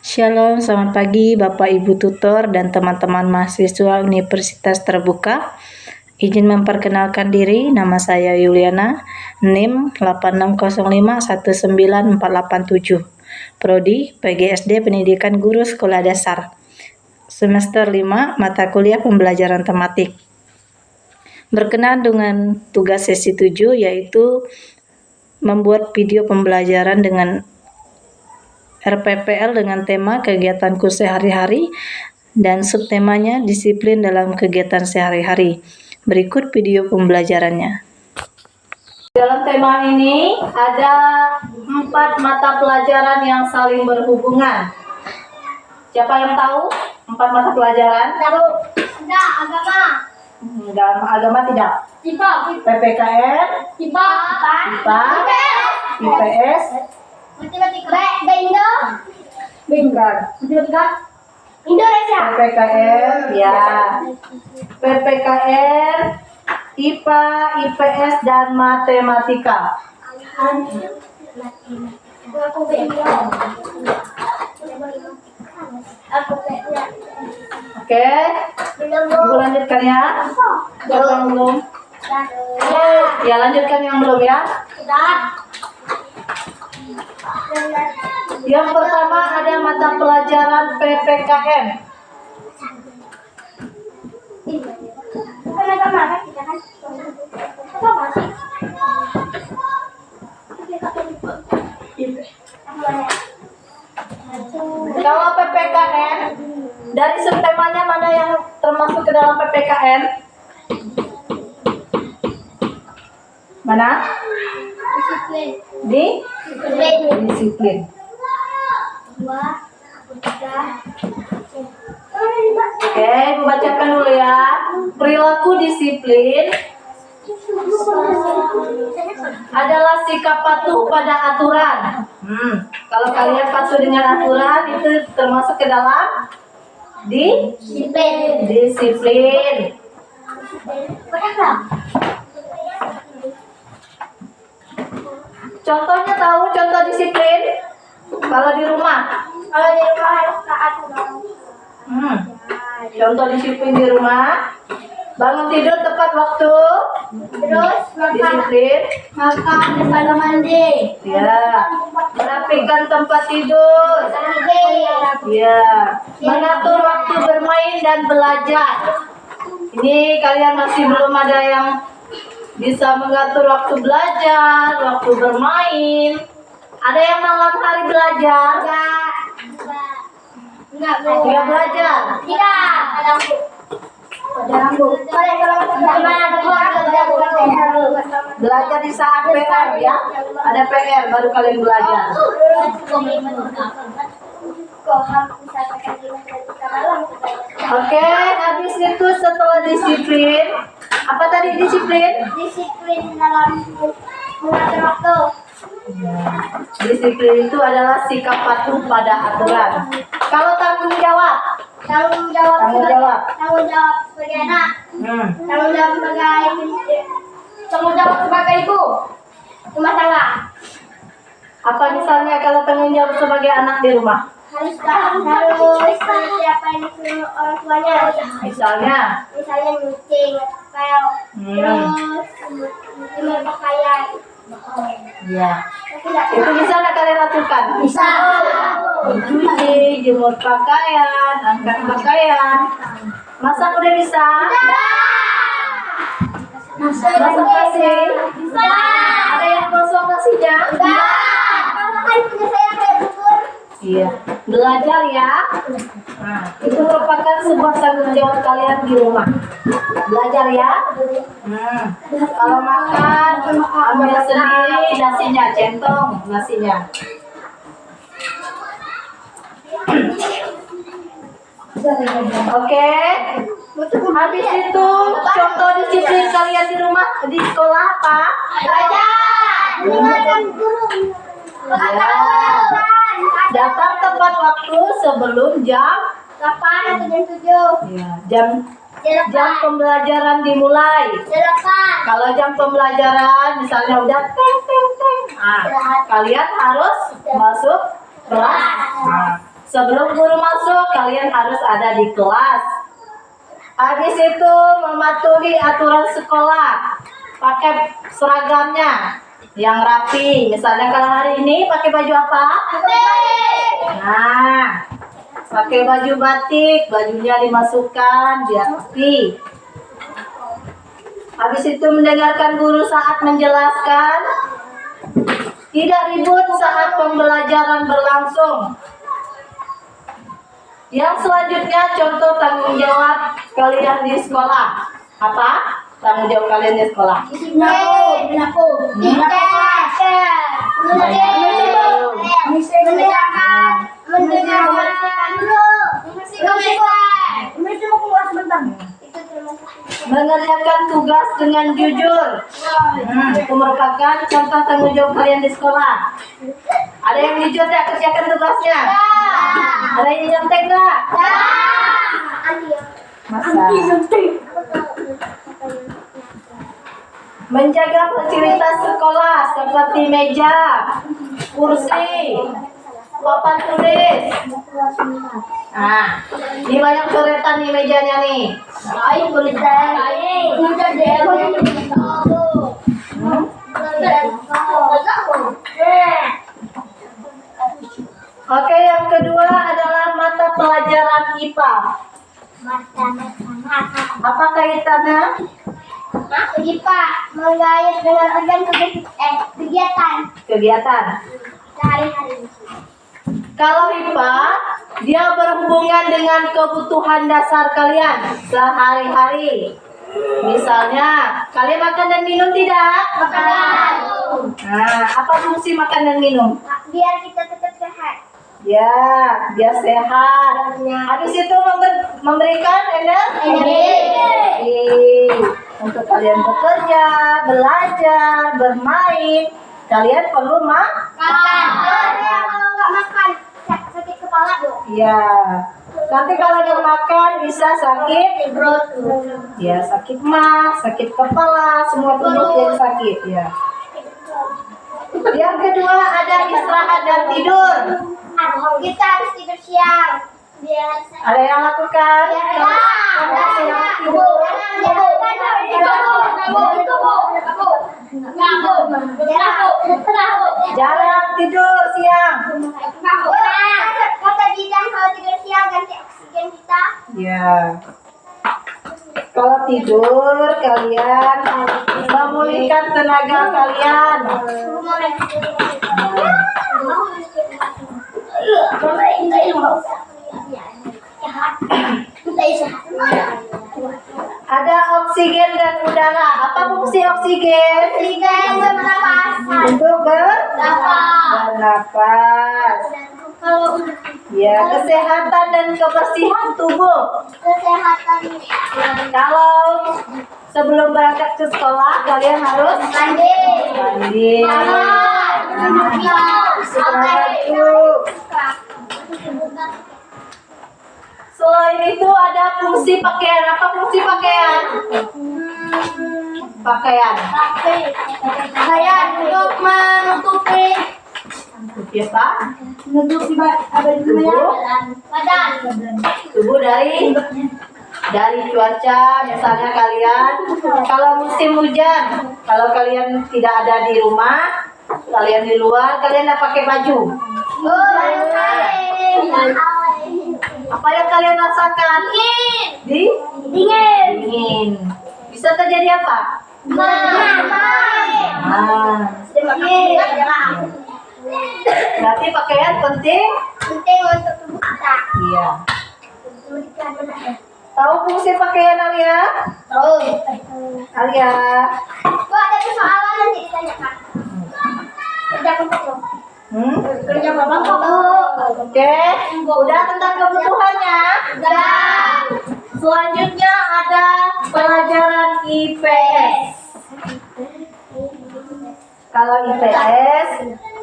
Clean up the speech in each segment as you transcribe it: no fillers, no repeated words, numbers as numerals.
Shalom, selamat pagi Bapak Ibu Tutor dan teman-teman mahasiswa Universitas Terbuka. Izin memperkenalkan diri, nama saya Yuliana, NIM 86051947, Prodi PGSD Pendidikan Guru Sekolah Dasar, semester 5, mata kuliah pembelajaran tematik. Berkenaan dengan tugas sesi 7, yaitu membuat video pembelajaran dengan RPPL dengan tema kegiatanku sehari-hari dan subtemanya disiplin dalam kegiatan sehari-hari. Berikut video pembelajarannya. Dalam tema ini ada 4 mata pelajaran yang saling berhubungan. Siapa yang tahu 4 mata pelajaran? Tahu. Tidak, agama. Agama tidak. IPA. PPKN, IPA. IPS, Matematika. Indo. bukan. Matematika. Indonesia. PPKN, ya. PPKN, IPA, IPS, dan matematika. Aku Indo. Aku Oke, Ibu lanjutkan ya. Siapa yang belum? Ya, lanjutkan yang belum ya. Yang pertama ada mata pelajaran PPKN. Kalau PPKN, dari subtemanya mana yang termasuk ke dalam PPKN? Mana? Disiplin. Disiplin. 2, 3. Oke, Ibu bacakan dulu ya. Perilaku disiplin adalah sikap patuh pada aturan. Kalau kalian patuh dengan aturan, itu termasuk ke dalam disiplin. Contohnya tahu contoh disiplin? Kalau di rumah Harus taat. Contoh disiplin di rumah, bangun tidur tepat waktu, Terus disiplin. makan dan mandi. Ya, merapikan tempat tidur. Ya, mengatur waktu bermain dan belajar. Ini kalian masih belum ada yang bisa mengatur waktu belajar, waktu bermain. Ada yang malam hari belajar? Enggak belajar. Tidak. Belajar di saat PR ya. Ada PR baru kalian belajar. Oke, habis itu setelah disiplin, apa tadi disiplin? Disiplin dalam mengatur waktu. Disiplin itu adalah sikap patuh pada aturan. Kalau tanggung jawab Tanggung jawab sebagai anak. Tanggung jawab sebagai ibu rumah tangga. apa misalnya kalau tanggung jawab sebagai anak di rumah? Harus seperti apa yang disuruh orang tuanya. Misalnya nyuci, ngepel, terus jemur pakaian. ya. Itu bisa nggak kalian lakukan? Bisa. Mencuci, jemur pakaian, angkat pakaian. Masak udah bisa? Masak nasi? Bisa. Ada yang kosong nasinya? Kan punya saya kayak bubur. Iya. Belajar ya. Nah, itu merupakan sebuah tanggung jawab kalian di rumah. Belajar ya. Kalau makan, ambil sendiri nasinya, centong nasinya. Oke. Habis itu contoh disiplin kalian di rumah, di sekolah apa? Belajar. Mendengarkan guru. Datang tepat waktu sebelum jam 8 atau jam 7. jam pembelajaran dimulai. Kalau jam pembelajaran misalnya udah teng, kalian harus masuk kelas. Sebelum guru masuk, kalian harus ada di kelas. Habis itu mematuhi aturan sekolah. Pakai seragamnya yang rapi. Misalnya kalau hari ini pakai baju apa? Nah, pakai baju batik, bajunya dimasukkan biar rapi. Habis itu mendengarkan guru saat menjelaskan. Tidak ribut saat pembelajaran berlangsung. Yang selanjutnya contoh tanggung jawab kalian di sekolah. Apa? Tanggung jawab kalian di sekolah. Mengerjakan tugas dengan jujur. Itu merupakan contoh tanggung jawab kalian di sekolah. Ada yang jujur tidak kerjakan tugasnya? Ada yang nyontek nggak? Masa? Menjaga fasilitas sekolah seperti meja, kursi, papan tulis. Nah, ini banyak coretan nih mejanya nih. Oke, yang kedua adalah mata pelajaran IPA. Apa kaitannya? IPA mengait dengan organ kegiatan Kegiatan. sehari-hari. Kalau IPA, dia berhubungan dengan kebutuhan dasar kalian sehari-hari. Misalnya, kalian makan dan minum tidak? Makan. Nah, apa fungsi makan dan minum? Biar kita tetap sehat. Ya, biar sehat. Habis itu memberikan energi untuk kalian bekerja, belajar, bermain. Kalian perlu makan. Kalau nggak makan sakit kepala dong. Ya, nanti kalau nggak makan bisa sakit Perut. ya, sakit mah, sakit kepala, semua tubuh jadi sakit ya. Yang kedua ada istirahat dan tidur. Kita harus tidur siang. Biar Ada yang lakukan? Jarang tidur siang. Kata bilang kalau tidur siang ganti oksigen kita. Ya. Kalau tidur kalian memulihkan tenaga kalian. Ada oksigen dan udara. Apa fungsi oksigen? Untuk bernapas. Ya, kesehatan dan kebersihan tubuh. Kalau sebelum berangkat ke sekolah, kalian harus mandi. Selain itu ada fungsi pakaian. Apa fungsi pakaian? Pakaian. Pakaian untuk menutupi Apa? menutupi badan. Tubuh dari cuaca. Misalnya kalian kalau musim hujan, kalau kalian tidak ada di rumah, kalian di luar, kalian tidak pakai baju. Apa yang kalian rasakan? Dingin. Bisa terjadi apa? Berarti pakaian penting? Penting untuk tubuh kita. Iya. Tahu fungsi pakaian Alia? Tahu. Alia. Bu, ada persoalan nanti ditanyakan. Kerja kelompok. Kerja kelompok. Oke. Udah tentang kebutuhannya? Udah. Selanjutnya ada pelajaran IPS. Kalau IPS,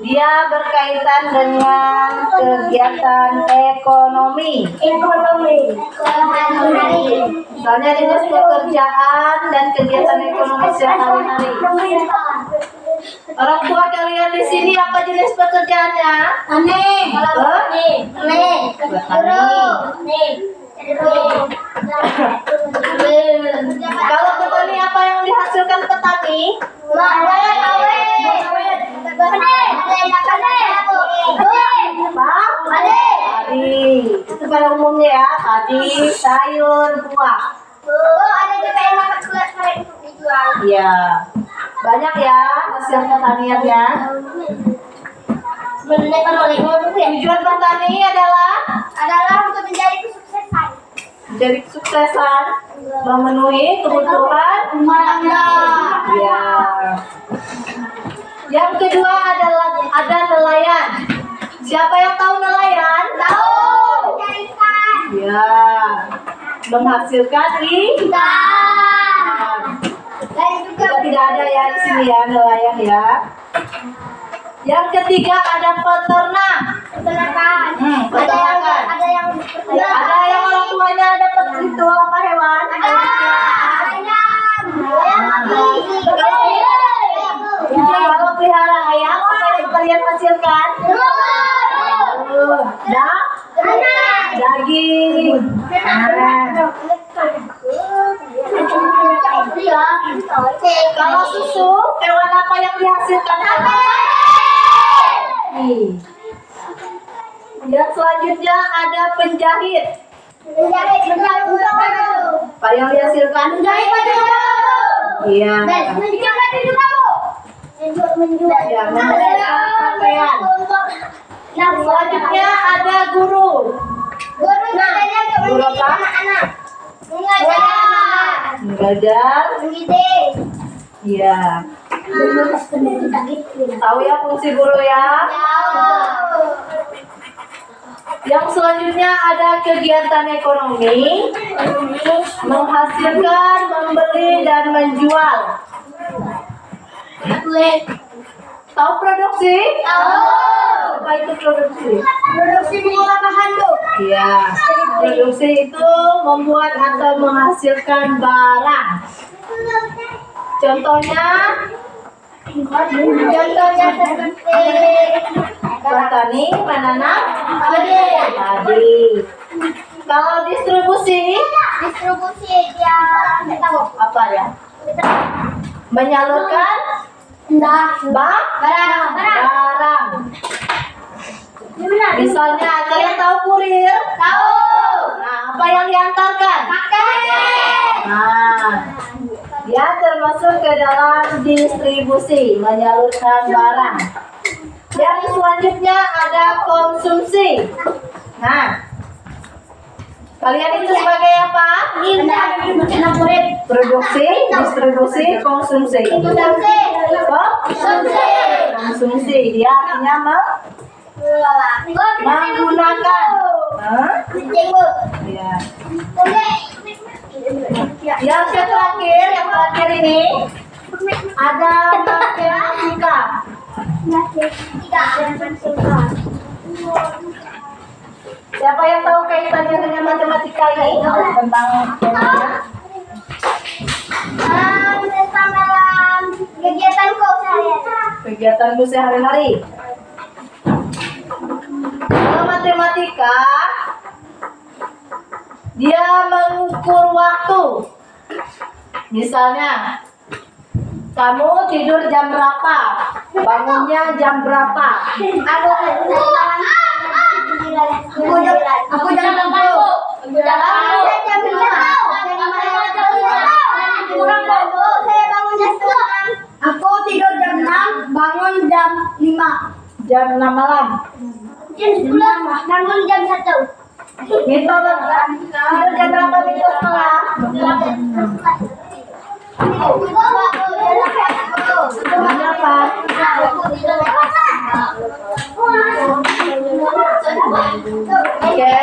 dia berkaitan dengan kegiatan ekonomi. Misalnya dinas pekerjaan dan kegiatan ekonomi sehari-hari. Orang tua kalian di sini apa jenis pekerjaannya? Aneh. Aneh. Kalau petani apa yang dihasilkan petani? Padi. Itu pada umumnya ya, padi, sayur, buah. Ada juga yang dapat kulit sore untuk dijual. Iya. Banyak ya hasil pertaniannya. Tujuan bertani adalah untuk menjadi kesuksesan. menjadi kesuksesan, memenuhi kebutuhan Rumah tangga. ya. Yang kedua adalah ada nelayan. Siapa yang tahu nelayan? Tahu. Mencari ikan. Ya. Menghasilkan Ikan. Dan juga Kita tidak ada ya di sini ya nelayan ya. Yang ketiga ada peternak. peternakan. Peternakan. Ada yang Ada yang orang tuanya dapat itu apa hewan? ayam. Kalau pelihara ayam apa yang kalian hasilkan? Daging. Kalau susu, hewan apa yang dihasilkan? Yang selanjutnya ada penjahit. Apa yang dihasilkan? Iya. Ya, membersihkan pakaian. Selanjutnya ada guru. Guru apa? Mengajar. Iya. Tahu ya fungsi guru ya? Yang selanjutnya ada kegiatan ekonomi, menghasilkan, membeli dan menjual. Tahu produksi? Apa itu produksi? Produksi mengolah bahan tuh. Iya. Produksi itu membuat atau menghasilkan barang. Contohnya seperti petani menanam padi. Kalau distribusi yang tahu apa ya? Menyalurkan barang. Misalnya kalian tahu kurir? tahu Nah, apa yang diantarkan? Nah, dia termasuk ke dalam distribusi, menyalurkan barang. Yang selanjutnya ada konsumsi. Nah, kalian itu sebagai apa? Produksi, distribusi, konsumsi. Konsumsi, dia artinya menggunakan. Ya. Yang terakhir ini ada matematika. Siapa yang tahu kaitannya dengan matematika ini? Tentang tentang dalam kegiatanku sehari-hari. kegiatanmu sehari-hari. Kalau matematika, dia mengukur waktu. Misalnya, kamu tidur jam berapa? Bangunnya jam berapa? Aku jam 6. Aku tidur jam 6, bangun jam 5. Jam 6 malam. Jam 10, bangun jam 1. Gitu bang. Tidur jam berapa minggu malam? Berapa? Oke,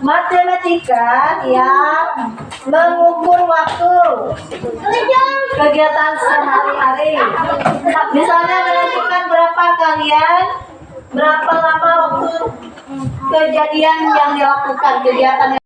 matematika yang mengukur waktu kegiatan sehari-hari. Misalnya menentukan berapa lama waktu kejadian yang dilakukan, kegiatan